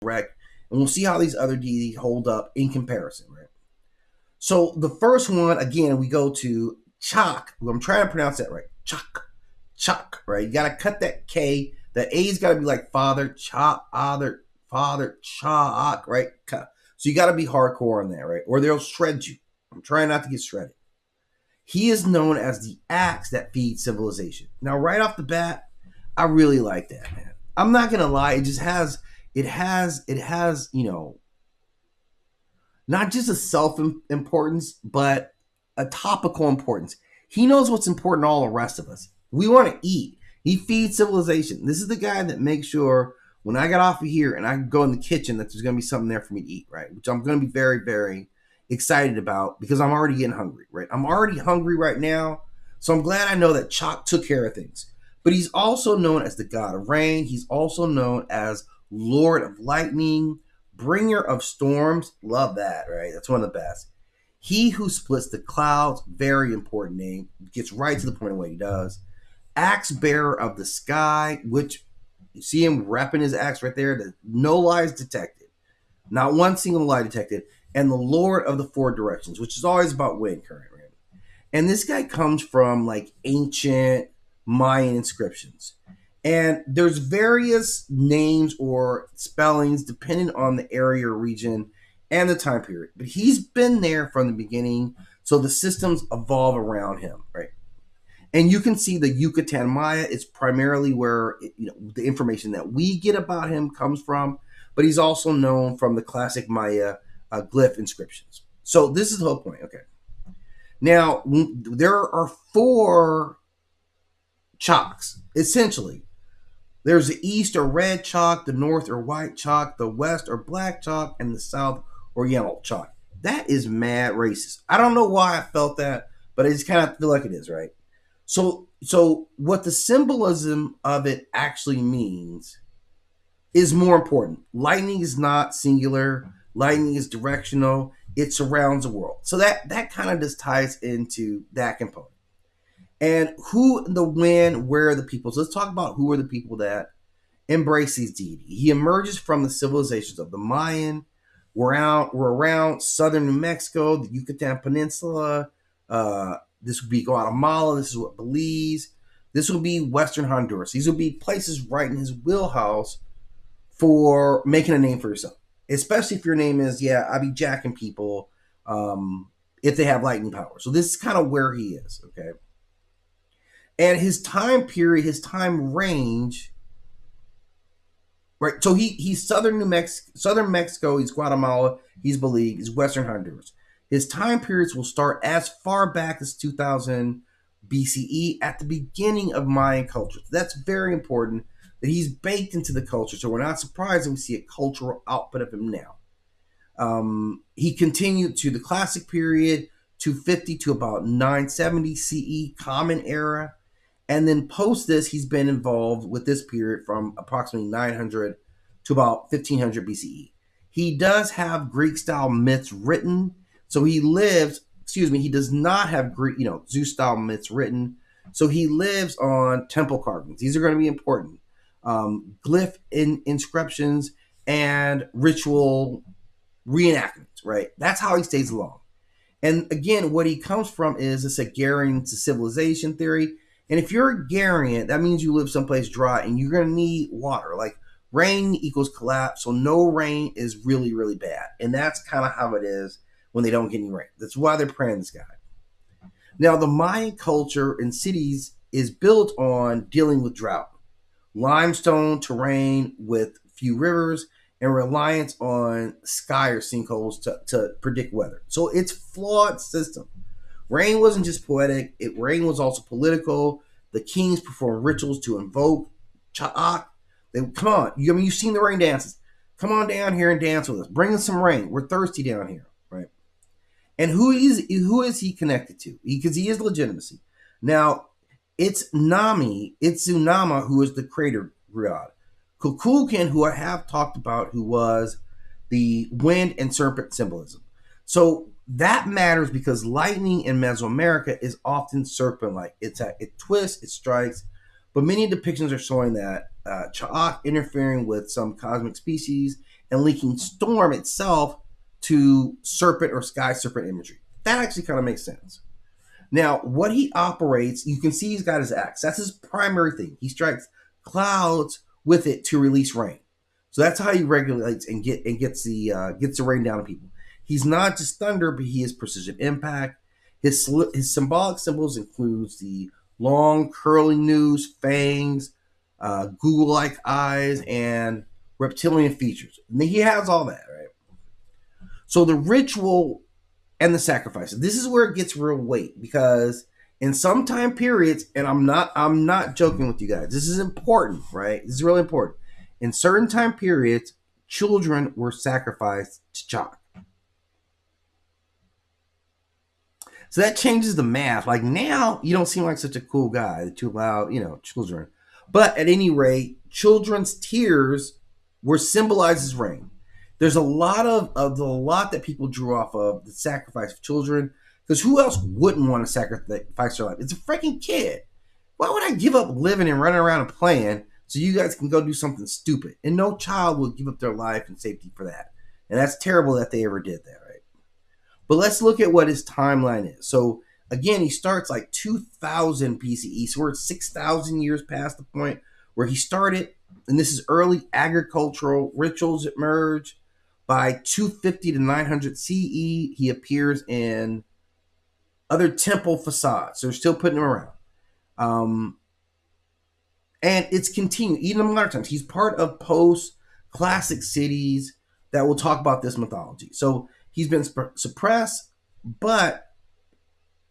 correct, and we'll see how these other deities hold up in comparison, right? So the first one, again, we go to Chaac. I'm trying to pronounce that right. Chaac. Chaac, right? You got to cut that K. The A's got to be like father, father, Chaac, right? So you got to be hardcore on that, right? Or they'll shred you. I'm trying not to get shredded. He is known as the axe that feeds civilization. Now, right off the bat, I really like that, man. I'm not gonna lie, it just has, it has, not just a self-importance, but a topical importance. He knows what's important to all the rest of us. We want to eat. He feeds civilization. This is the guy that makes sure when I get off of here and I go in the kitchen that there's going to be something there for me to eat, right? Which I'm going to be very, very excited about because I'm already getting hungry, right? I'm already hungry right now. So I'm glad I know that Chaac took care of things. But he's also known as the god of rain. He's also known as Lord of Lightning, bringer of storms. Love that, right? That's one of the best. He who splits the clouds, very important name, gets right to the point of what he does. Axe bearer of the sky, which you see him repping his axe right there. No lies detected. Not one single lie detected. And the Lord of the four directions, which is always about wind current, right? And this guy comes from like ancient Mayan inscriptions. And there's various names or spellings depending on the area or region and the time period. But he's been there from the beginning, so the systems evolve around him, right? And you can see the Yucatan Maya is primarily where the information that we get about him comes from, but he's also known from the classic Maya glyph inscriptions. So this is the whole point, okay? Now, there are four Chaacs, essentially. There's the east or red Chaac, the north or white Chaac, the west or black Chaac, and the south or yellow Chaac. That is mad racist. I don't know why I felt that, but I just kind of feel like it is, right? So what the symbolism of it actually means is more important. Lightning is not singular. Lightning is directional. It surrounds the world. So that kind of just ties into that component. And who, the when, where are the people? So let's talk about who are the people that embrace these deities. He emerges from the civilizations of the Mayan. We're around southern New Mexico, the Yucatan Peninsula. This would be Guatemala. This is what Belize. This will be Western Honduras. These will be places right in his wheelhouse for making a name for yourself. Especially if your name is, I be jacking people if they have lightning power. So this is kind of where he is, okay? And his time period, his time range, right? So he's southern Mexico, he's Guatemala, he's Belize, he's Western Honduras. His time periods will start as far back as 2000 BCE at the beginning of Mayan culture. That's very important that he's baked into the culture. So we're not surprised that we see a cultural output of him now. He continued to the classic period, 250 to about 970 CE, Common Era. And then post this, he's been involved with this period from approximately 900 to about 1500 BCE. He does have Greek-style myths written. So he does not have Greek, Zeus-style myths written. So he lives on temple carvings. These are going to be important. Glyph inscriptions and ritual reenactments, right? That's how he stays along. And again, what he comes from is this Agrarian to civilization theory. And if you're a Garian, that means you live someplace dry and you're going to need water. Like rain equals collapse. So no rain is really, really bad. And that's kind of how it is when they don't get any rain. That's why they're praying this guy. Now, the Mayan culture in cities is built on dealing with drought. Limestone terrain with few rivers and reliance on sky or sinkholes to predict weather. So it's a flawed system. Rain wasn't just poetic, rain was also political. The kings performed rituals to invoke Chaac. Come on, you've seen the rain dances. Come on down here and dance with us. Bring us some rain. We're thirsty down here, right? And who is he connected to? Because he is legitimacy. Now, it's Zunama who is the creator god. Kukulkan, who I have talked about, who was the wind and serpent symbolism. So that matters because lightning in Mesoamerica is often serpent-like. It twists, it strikes, but many depictions are showing that Chaac interfering with some cosmic species and linking storm itself to serpent or sky serpent imagery. That actually kind of makes sense. Now, what he operates, you can see he's got his axe. That's his primary thing. He strikes clouds with it to release rain. So that's how he regulates and gets the rain down on people. He's not just thunder, but he is precision impact. His symbolic symbols includes the long curling noose, fangs, Google-like eyes, and reptilian features. And he has all that, right? So the ritual and the sacrifices. This is where it gets real weight, because in some time periods, and I'm not joking with you guys. This is important, right? This is really important. In certain time periods, children were sacrificed to Chaac. So that changes the math. Like, now you don't seem like such a cool guy that you allow, children. But at any rate, children's tears were symbolized as rain. There's a lot that people drew off of the sacrifice of children, because who else wouldn't want to sacrifice their life? It's a freaking kid. Why would I give up living and running around and playing so you guys can go do something stupid? And no child will give up their life and safety for that. And that's terrible that they ever did that, right? But let's look at what his timeline is. So again, he starts like 2000 BCE. So we're 6,000 years past the point where he started. And this is early agricultural rituals emerge. By 250 to 900 CE, he appears in other temple facades. So they're still putting him around. And it's continued, even in modern times. He's part of post-classic cities that will talk about this mythology. So he's been suppressed, but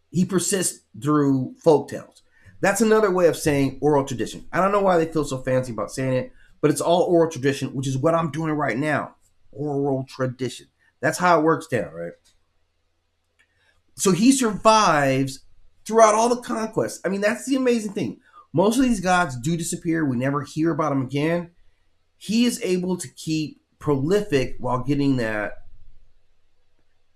he persists through folktales. That's another way of saying oral tradition. I don't know why they feel so fancy about saying it, but it's all oral tradition, which is what I'm doing right now. Oral tradition. That's how it works down, right? So he survives throughout all the conquests. I mean, that's the amazing thing. Most of these gods do disappear. We never hear about them again. He is able to keep prolific while getting that,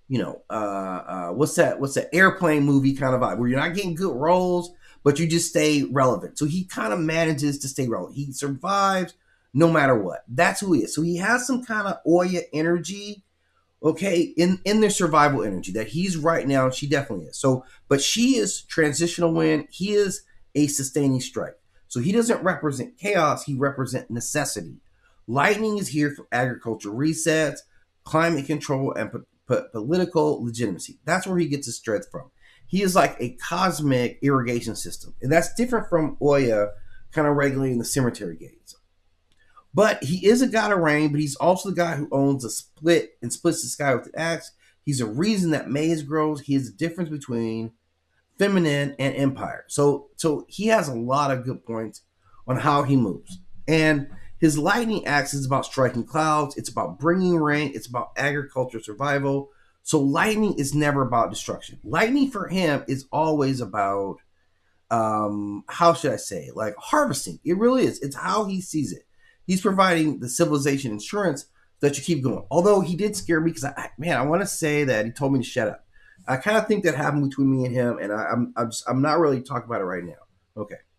what's that airplane movie kind of vibe, where you're not getting good roles, but you just stay relevant. So he kind of manages to stay relevant. He survives no matter what. That's who he is. So he has some kind of Oya energy, okay, in their survival energy that he's right now. She definitely is. So, but she is transitional wind. He is a sustaining strike. So he doesn't represent chaos. He represents necessity. Lightning is here for agricultural resets, climate control, and political legitimacy. That's where he gets his strength from. He is like a cosmic irrigation system. And that's different from Oya kind of regulating the cemetery gates. But he is a god of rain, but he's also the guy who owns a split and splits the sky with an axe. He's a reason that maize grows. He is the difference between feminine and empire. So he has a lot of good points on how he moves. And his lightning axe is about striking clouds. It's about bringing rain. It's about agriculture survival. So lightning is never about destruction. Lightning for him is always about, how should I say, like harvesting. It really is. It's how he sees it. He's providing the civilization insurance that you keep going. Although he did scare me, because I want to say that he told me to shut up. I kind of think that happened between me and him, and I'm not really talking about it right now. Okay.